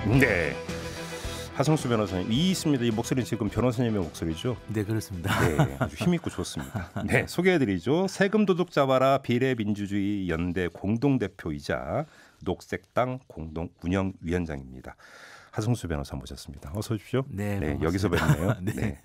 네. 하성수 변호사님, 이 있습니다. 이 목소리는 지금 변호사님의 목소리죠? 네, 그렇습니다. 네, 아주 힘있고 좋습니다. 네, 소개해드리죠. 세금 도둑 잡아라 비례민주주의 연대 공동대표이자 녹색당 공동 운영위원장입니다. 하성수 변호사 모셨습니다. 어서 오십시오. 네, 여기서 뵙네요. 네. 네.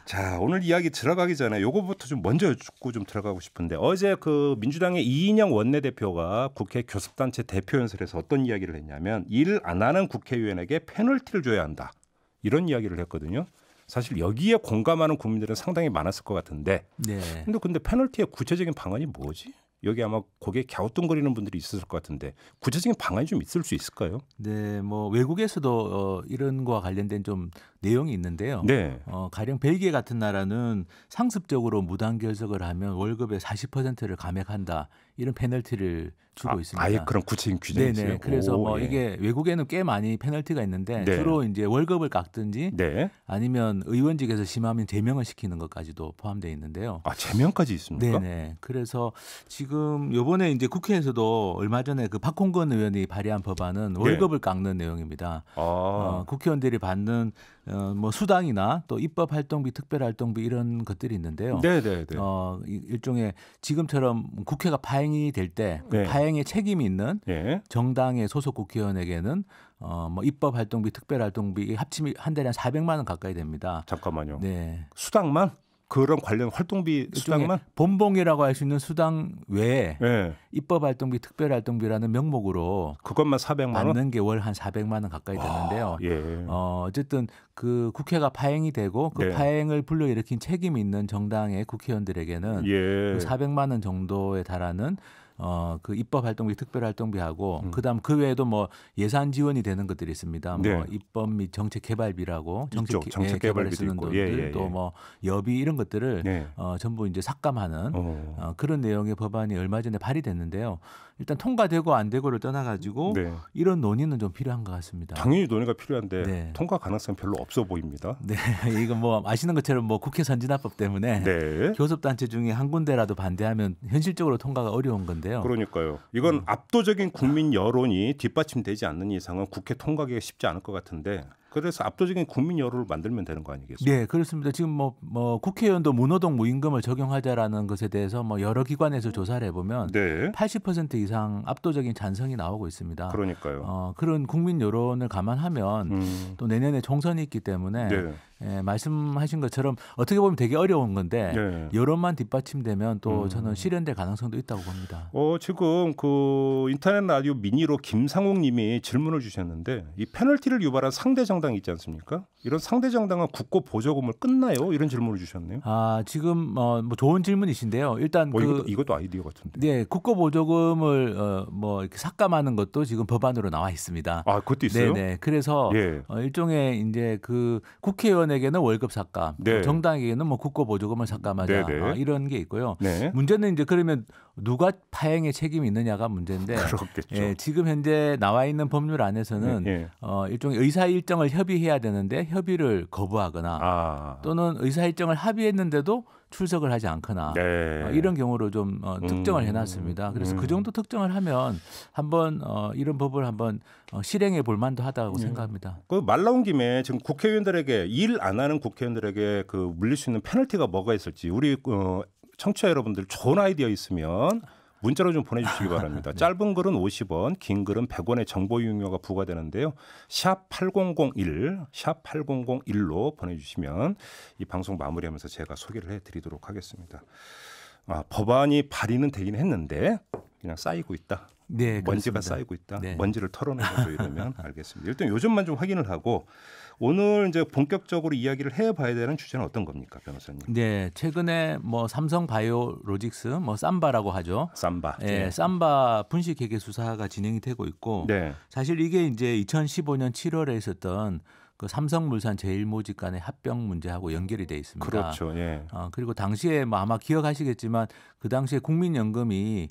자, 오늘 이야기 들어가기 전에 요거부터 좀 먼저 여쭙고 좀 들어가고 싶은데, 어제 그 민주당의 이인영 원내대표가 국회 교섭단체 대표연설에서 어떤 이야기를 했냐면, 일 안 하는 국회의원에게 페널티를 줘야 한다, 이런 이야기를 했거든요. 사실 여기에 공감하는 국민들은 상당히 많았을 것 같은데, 네. 근데 페널티의 구체적인 방안이 뭐지? 여기 아마 고개 갸우뚱거리는 분들이 있었을 것 같은데, 구체적인 방안이 좀 있을 수 있을까요? 네, 뭐 외국에서도 이런 거와 관련된 좀 내용이 있는데요. 네. 가령 벨기에 같은 나라는 상습적으로 무단 결석을 하면 월급의 40%를 감액한다, 이런 페널티를 주고 있습니다. 아예 그런 구체적인 규정이 있어요. 네네. 그래서 뭐 예. 이게 외국에는 꽤 많이 페널티가 있는데, 네. 주로 이제 월급을 깎든지 네. 아니면 의원직에서 심하면 제명을 시키는 것까지도 포함되어 있는데요. 아, 제명까지 있습니까? 네네. 그래서 지금 요번에 이제 국회에서도 얼마 전에 그 박홍근 의원이 발의한 법안은 월급을 깎는 내용입니다. 국회의원들이 받는 뭐 수당이나 또 입법활동비, 특별활동비 이런 것들이 있는데요. 네네네. 일종의 지금처럼 국회가 파행이 될 때 그 네. 파행에 책임이 있는 예. 정당의 소속 국회의원에게는 뭐 입법활동비, 특별활동비 합치면 한 달에 한 400만 원 가까이 됩니다. 잠깐만요. 네. 수당만? 그런 관련 활동비 수당만? 본봉이라고 할 수 있는 수당 외에 예. 입법활동비, 특별활동비라는 명목으로 그것만 400만 원? 받는 게 월 한 400만 원 가까이 되는데요. 예. 어쨌든 그 국회가 파행이 되고 그 네. 파행을 불러일으킨 책임이 있는 정당의 국회의원들에게는 예. 그 400만 원 정도에 달하는 그 입법활동비, 특별활동비하고 그다음 그 외에도 뭐 예산 지원이 되는 것들이 있습니다. 네. 뭐 입법 및 정책 개발비라고 있죠. 정책 개발에 개발비도 쓰는 있고. 돈들, 또 뭐 여비 이런 것들을 네. 전부 이제 삭감하는 그런 내용의 법안이 얼마 전에 발의됐는데요. 일단 통과되고 안 되고를 떠나가지고 네. 이런 논의는 좀 필요한 것 같습니다. 당연히 논의가 필요한데 네. 통과 가능성 별로 없어 보입니다. 네, 이거 뭐 아시는 것처럼 뭐 국회 선진화법 때문에 네. 교섭단체 중에 한 군데라도 반대하면 현실적으로 통과가 어려운 건데요. 그러니까요. 이건 압도적인 국민 여론이 뒷받침되지 않는 이상은 국회 통과하기가 쉽지 않을 것 같은데, 그래서 압도적인 국민 여론을 만들면 되는 거 아니겠습니까? 네, 그렇습니다. 지금 뭐 국회의원도 무노동 무임금을 적용하자라는 것에 대해서 뭐 여러 기관에서 조사를 해보면 네. 80% 이상 압도적인 찬성이 나오고 있습니다. 그러니까요. 그런 국민 여론을 감안하면 또 내년에 총선이 있기 때문에 네. 말씀하신 것처럼 어떻게 보면 되게 어려운 건데 네. 여론만 뒷받침되면 또 저는 실현될 가능성도 있다고 봅니다. 지금 그 인터넷 라디오 미니로 김상욱 님이 질문을 주셨는데, 이 페널티를 유발한 상대 정당이 있지 않습니까? 이런 상대 정당은 국고 보조금을 끊나요? 이런 질문을 주셨네요. 지금 뭐 좋은 질문이신데요. 일단 이것도 아이디어 같은데. 네, 국고 보조금을 뭐 이렇게 삭감하는 것도 지금 법안으로 나와 있습니다. 아, 그것도 있어요? 네. 그래서 예. 일종의 이제 그 국회의원에게는 월급 삭감, 네. 정당에게는 뭐 국고 보조금을 삭감하자, 네네. 이런 게 있고요. 네. 문제는 이제 그러면 누가 파행에 책임이 있느냐가 문제인데, 그렇겠죠. 지금 현재 나와 있는 법률 안에서는 일종의 의사 일정을 협의해야 되는데 협의를 거부하거나 또는 의사 일정을 합의했는데도 출석을 하지 않거나 이런 경우로 좀 특정을 해놨습니다. 그래서 그 정도 특정을 하면 한번 이런 법을 한번 실행해 볼 만도 하다고 생각합니다. 그 말 나온 김에 지금 국회의원들에게, 일 안 하는 국회의원들에게 그 물릴 수 있는 페널티가 뭐가 있을지, 우리 청취자 여러분들 좋은 아이디어 있으면 문자로 좀 보내주시기 바랍니다. 네. 짧은 글은 50원, 긴 글은 100원의 정보 이용료가 부과되는데요. 샵 8001로 보내주시면 이 방송 마무리하면서 제가 소개를 해드리도록 하겠습니다. 법안이 발의는 되긴 했는데 그냥 쌓이고 있다. 네, 먼지가 그렇습니다. 쌓이고 있다. 네. 먼지를 털어내고 이러면 알겠습니다. 일단 요점만 좀 확인을 하고, 오늘 이제 본격적으로 이야기를 해봐야 되는 주제는 어떤 겁니까, 변호사님? 네, 최근에 뭐 삼성 바이오로직스, 뭐 삼바라고 하죠. 삼바. 네, 삼바 분식회계 수사가 진행이 되고 있고, 네. 사실 이게 이제 2015년 7월에 있었던 그 삼성물산 제일모직 간의 합병 문제하고 연결이 돼 있습니다. 그렇죠. 예. 그리고 당시에 뭐 아마 기억하시겠지만 그 당시에 국민연금이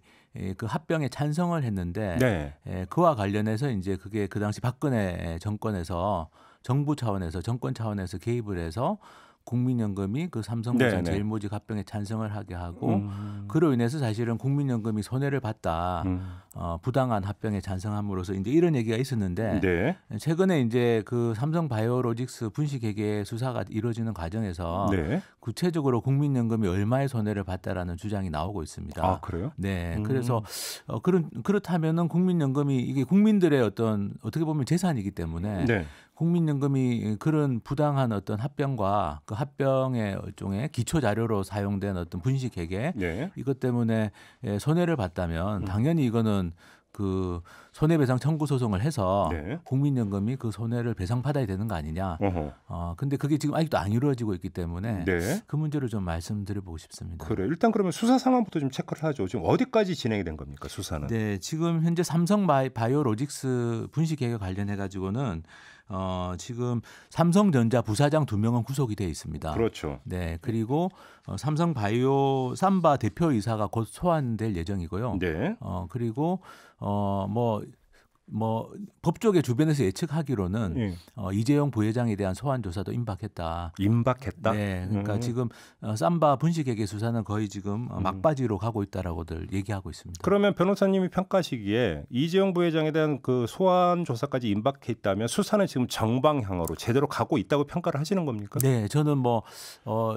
그 합병에 찬성을 했는데 네. 그와 관련해서 이제 그게 그 당시 박근혜 정권에서 정부 차원에서 정권 차원에서 개입을 해서 국민연금이 그 삼성물산 제일모직 합병에 찬성을 하게 하고 그로 인해서 사실은 국민연금이 손해를 봤다. 부당한 합병에 찬성함으로써 이제 이런 얘기가 있었는데 네. 최근에 이제 그 삼성바이오로직스 분식회계 수사가 이루어지는 과정에서 네. 구체적으로 국민연금이 얼마의 손해를 봤다라는 주장이 나오고 있습니다. 아, 그래요? 네. 그래서 그렇다면은 국민연금이 이게 국민들의 어떻게 보면 재산이기 때문에 네. 국민연금이 그런 부당한 어떤 합병과 그 합병의 일종의 기초 자료로 사용된 어떤 분식회계 이것 때문에 손해를 봤다면 당연히 이거는 그 손해배상 청구 소송을 해서 국민연금이 그 손해를 배상받아야 되는 거 아니냐. 근데 그게 지금 아직도 안 이루어지고 있기 때문에 그 문제를 좀 말씀드려보고 싶습니다. 그래. 일단 그러면 수사 상황부터 좀 체크를 하죠. 지금 어디까지 진행이 된 겁니까, 수사는? 네, 지금 현재 삼성바이오로직스 분식회계 관련해 가지고는 지금 삼성전자 부사장 2명은 구속이 돼 있습니다. 그렇죠. 네, 그리고 삼성바이오 삼바 대표이사가 곧 소환될 예정이고요. 네. 그리고 법조계 주변에서 예측하기로는 이재용 부회장에 대한 소환 조사도 임박했다. 임박했다? 네, 그러니까 지금 삼바 분식회계 수사는 거의 지금 막바지로 가고 있다라고들 얘기하고 있습니다. 그러면 변호사님이 평가하시기에 이재용 부회장에 대한 그 소환 조사까지 임박해 있다면 수사는 지금 정방향으로 제대로 가고 있다고 평가를 하시는 겁니까? 네, 저는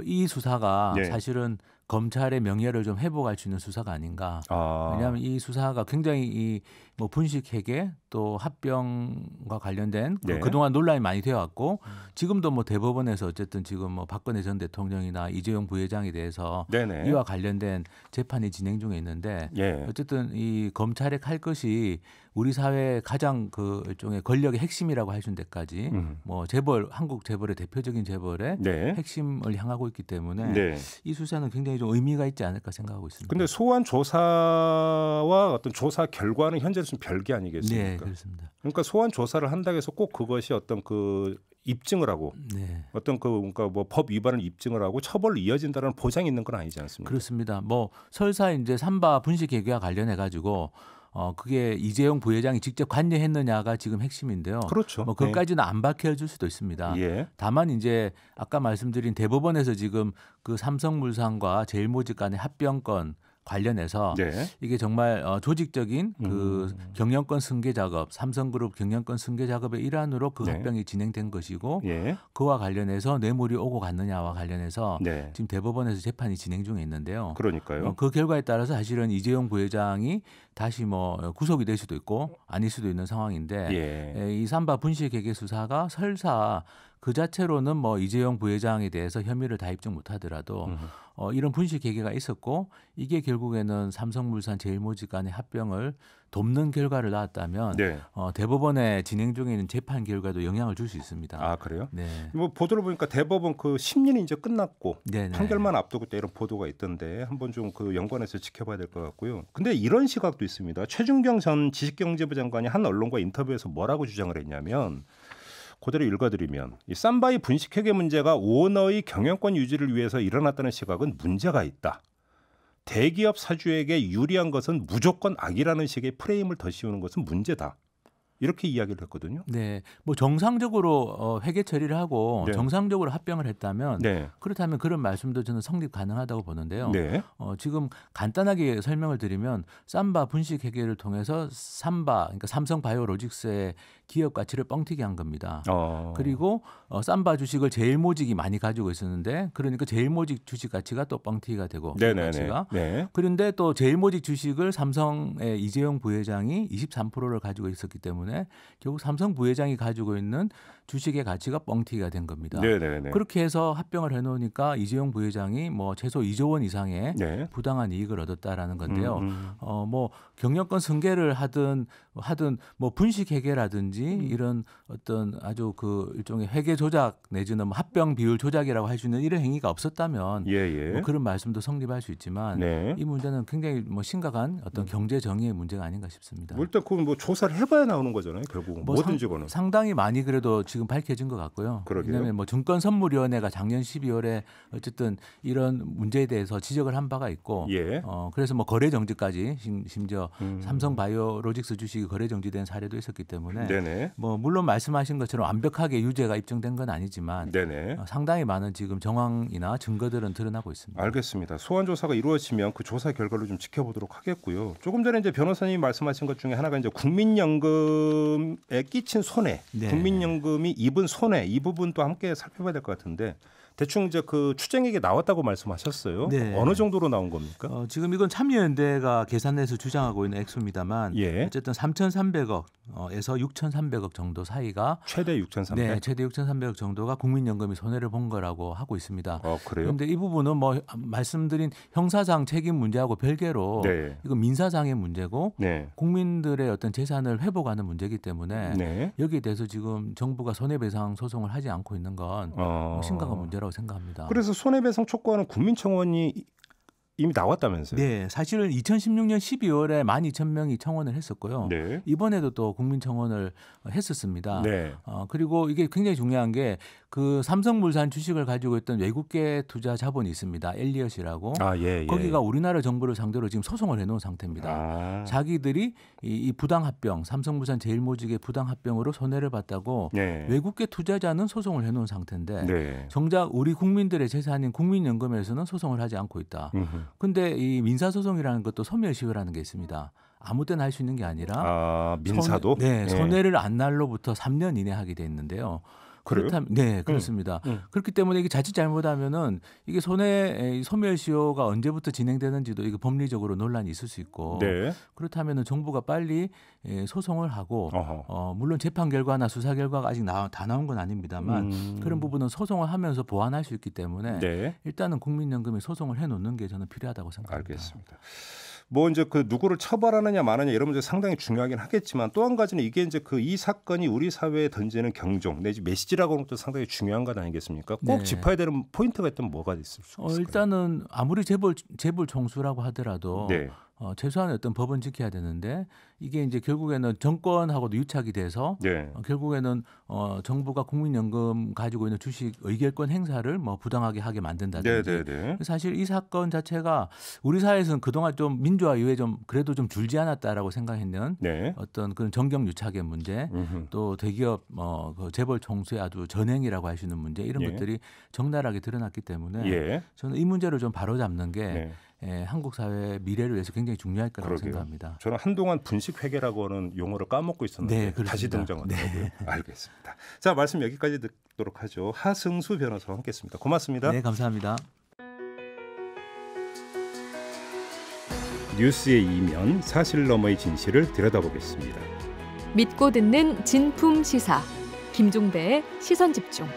이 수사가 사실은 검찰의 명예를 좀 회복할 수 있는 수사가 아닌가. 왜냐하면 이 수사가 굉장히 분식회계 또 합병과 관련된 그동안 논란이 많이 되어 왔고 지금도 대법원에서 어쨌든 지금 박근혜 전 대통령이나 이재용 부회장에 대해서 이와 관련된 재판이 진행 중에 있는데 어쨌든 이 검찰의 칼 것이 우리 사회의 가장 그 일종의 권력의 핵심이라고 할 수 있는 데까지 재벌 한국 재벌의 대표적인 재벌의 핵심을 향하고 있기 때문에 이 수사는 굉장히 좀 의미가 있지 않을까 생각하고 있습니다. 그런데 소환 조사와 어떤 조사 결과는 현재는 좀 별개 아니겠습니까? 네, 그렇습니다. 그러니까 소환 조사를 한다고 해서 꼭 그것이 어떤 그 입증을 하고 어떤 그러니까 법 위반을 입증을 하고 처벌로 이어진다는 보장이 있는 건 아니지 않습니까? 그렇습니다. 설사 이제 삼바 분식회계와 관련해 가지고 그게 이재용 부회장이 직접 관여했느냐가 지금 핵심인데요. 그렇죠. 그것까지는 안 밝혀질 수도 있습니다. 다만 이제 아까 말씀드린 대법원에서 지금 그 삼성물산과 제일모직 간의 합병권 관련해서 이게 정말 조직적인 그 경영권 승계 작업, 삼성그룹 경영권 승계 작업의 일환으로 그 합병이 진행된 것이고 그와 관련해서 뇌물이 오고 갔느냐와 관련해서 지금 대법원에서 재판이 진행 중에 있는데요. 그러니까요. 그 결과에 따라서 사실은 이재용 부회장이 다시 구속이 될 수도 있고 아닐 수도 있는 상황인데 이 삼바 분식회계 수사가 설사 그 자체로는 이재용 부회장에 대해서 혐의를 다 입증 못하더라도 이런 분식회계가 있었고 이게 결국에는 삼성물산 제일모직 간의 합병을 돕는 결과를 낳았다면 대법원에 진행 중에 있는 재판 결과도 영향을 줄 수 있습니다. 아, 그래요? 네. 보도를 보니까 대법원 그 심리는 이제 끝났고 판결만 앞두고 이런 보도가 있던데 한번 좀 그 연관해서 지켜봐야 될 것 같고요. 근데 이런 시각도 있습니다. 최준경 전 지식경제부 장관이 한 언론과 인터뷰에서 뭐라고 주장을 했냐면 그대로 읽어드리면 이 삼바이 분식회계 문제가 오너의 경영권 유지를 위해서 일어났다는 시각은 문제가 있다. 대기업 사주에게 유리한 것은 무조건 악이라는 식의 프레임을 더 씌우는 것은 문제다. 이렇게 이야기를 했거든요. 네, 정상적으로 회계 처리를 하고 정상적으로 합병을 했다면 그렇다면 그런 말씀도 저는 성립 가능하다고 보는데요. 지금 간단하게 설명을 드리면 삼바 분식회계를 통해서 그러니까 삼성바이오로직스의 기업 가치를 뻥튀기 한 겁니다. 그리고 삼바 주식을 제일모직이 많이 가지고 있었는데 그러니까 제일모직 주식 가치가 또 뻥튀기가 되고 가치가 그런데 또 제일모직 주식을 삼성의 이재용 부회장이 23%를 가지고 있었기 때문에 결국 삼성 부회장이 가지고 있는 주식의 가치가 뻥튀기가 된 겁니다. 그렇게 해서 합병을 해놓으니까 이재용 부회장이 최소 2조 원 이상의 부당한 이익을 얻었다라는 건데요. 경영권 승계를 하든 분식회계라든지 이런 어떤 아주 그 일종의 회계 조작 내지는 합병 비율 조작이라고 할 수 있는 이런 행위가 없었다면 그런 말씀도 성립할 수 있지만 이 문제는 굉장히 심각한 어떤 경제 정의의 문제가 아닌가 싶습니다. 일단 그 조사를 해봐야 나오는 거잖아요. 결국 뭐든지 거는 상당히 많이 그래도 지금 밝혀진 것 같고요. 왜냐하면 증권선물위원회가 작년 12월에 어쨌든 이런 문제에 대해서 지적을 한 바가 있고 그래서 거래 정지까지 심지어 삼성바이오로직스 주식을 주식이 거래 정지된 사례도 있었기 때문에 네네. 뭐 물론 말씀하신 것처럼 완벽하게 유죄가 입증된 건 아니지만 네네. 상당히 많은 지금 정황이나 증거들은 드러나고 있습니다. 알겠습니다. 소환 조사가 이루어지면 그 조사 결과를 좀 지켜보도록 하겠고요. 조금 전에 이제 변호사님이 말씀하신 것 중에 하나가 이제 국민연금에 끼친 손해, 네. 국민연금이 입은 손해 이 부분도 함께 살펴봐야 될 것 같은데. 대충 이제 그 추정액이 나왔다고 말씀하셨어요. 네. 어느 정도로 나온 겁니까? 지금 이건 참여연대가 계산해서 주장하고 있는 액수입니다만 예. 어쨌든 3,300억에서 6,300억 정도 사이가 최대 6,300억. 네, 최대 6,300억 정도가 국민연금이 손해를 본 거라고 하고 있습니다. 그래요? 그런데 이 부분은 뭐 말씀드린 형사상 책임 문제하고 별개로 네. 이건 민사상의 문제고 네. 국민들의 어떤 재산을 회복하는 문제이기 때문에 네. 여기에 대해서 지금 정부가 손해배상 소송을 하지 않고 있는 건 심각한 문제라고 생각합니다. 그래서 손해배상 촉구하는 국민청원이 이미 나왔다면서요? 네, 사실은 2016년 12월에 12,000명이 청원을 했었고요. 네. 이번에도 또 국민청원을 했었습니다. 네. 그리고 이게 굉장히 중요한 게 그 삼성물산 주식을 가지고 있던 외국계 투자 자본이 있습니다. 엘리엇이라고. 예. 거기가 우리나라 정부를 상대로 지금 소송을 해놓은 상태입니다. 자기들이 이 부당합병, 삼성물산 제일모직의 부당합병으로 손해를 봤다고 네. 외국계 투자자는 소송을 해놓은 상태인데 네. 정작 우리 국민들의 재산인 국민연금에서는 소송을 하지 않고 있다. 근데 이 민사소송이라는 것도 소멸시효라는 게 있습니다. 아무 때나 할 수 있는 게 아니라 민사도? 손해를 안 날로부터 3년 이내 하게 돼 있는데요. 그렇다면 네, 그렇습니다. 그렇기 때문에 이게 자칫 잘못하면은 이게 소멸시효가 언제부터 진행되는지도 이게 법리적으로 논란이 있을 수 있고 네. 그렇다면은 정부가 빨리 소송을 하고 물론 재판 결과나 수사 결과가 아직 다 나온 건 아닙니다만 그런 부분은 소송을 하면서 보완할 수 있기 때문에 네. 일단은 국민연금에 소송을 해놓는 게 저는 필요하다고 생각합니다. 알겠습니다. 뭐 이제 그 누구를 처벌하느냐 마느냐 이런 문제 상당히 중요하긴 하겠지만 또 한 가지는 이게 이제 그 이 사건이 우리 사회에 던지는 경종 내지 메시지라고 하는 것도 상당히 중요한 것 아니겠습니까? 꼭 짚어야 되는 포인트가 있다면 뭐가 있을 수 있을까요? 일단은 아무리 재벌 총수라고 하더라도 네. 최소한의 어떤 법은 지켜야 되는데 이게 이제 결국에는 정권하고도 유착이 돼서 네. 결국에는 정부가 국민연금 가지고 있는 주식 의결권 행사를 뭐 부당하게 하게 만든다든지. 네. 사실 이 사건 자체가 우리 사회에서는 그동안 좀 민주화 이후에 좀 그래도 좀 줄지 않았다라고 생각했는 네. 어떤 그런 정경 유착의 문제, 또 대기업 그 재벌 총수의 아주 전행이라고 할 수 있는 문제 이런 것들이 적나라하게 드러났기 때문에 저는 이 문제를 좀 바로잡는 게 한국 사회의 미래를 위해서 굉장히 중요할 거라고 생각합니다. 저는 한동안 분식회계라고 하는 용어를 까먹고 있었는데 다시 등장하더라고요. 네. 알겠습니다. 자, 말씀 여기까지 듣도록 하죠. 하승수 변호사와 함께했습니다. 고맙습니다. 네, 감사합니다. 뉴스의 이면, 사실 너머의 진실을 들여다보겠습니다. 믿고 듣는 진품 시사 김종배의 시선집중.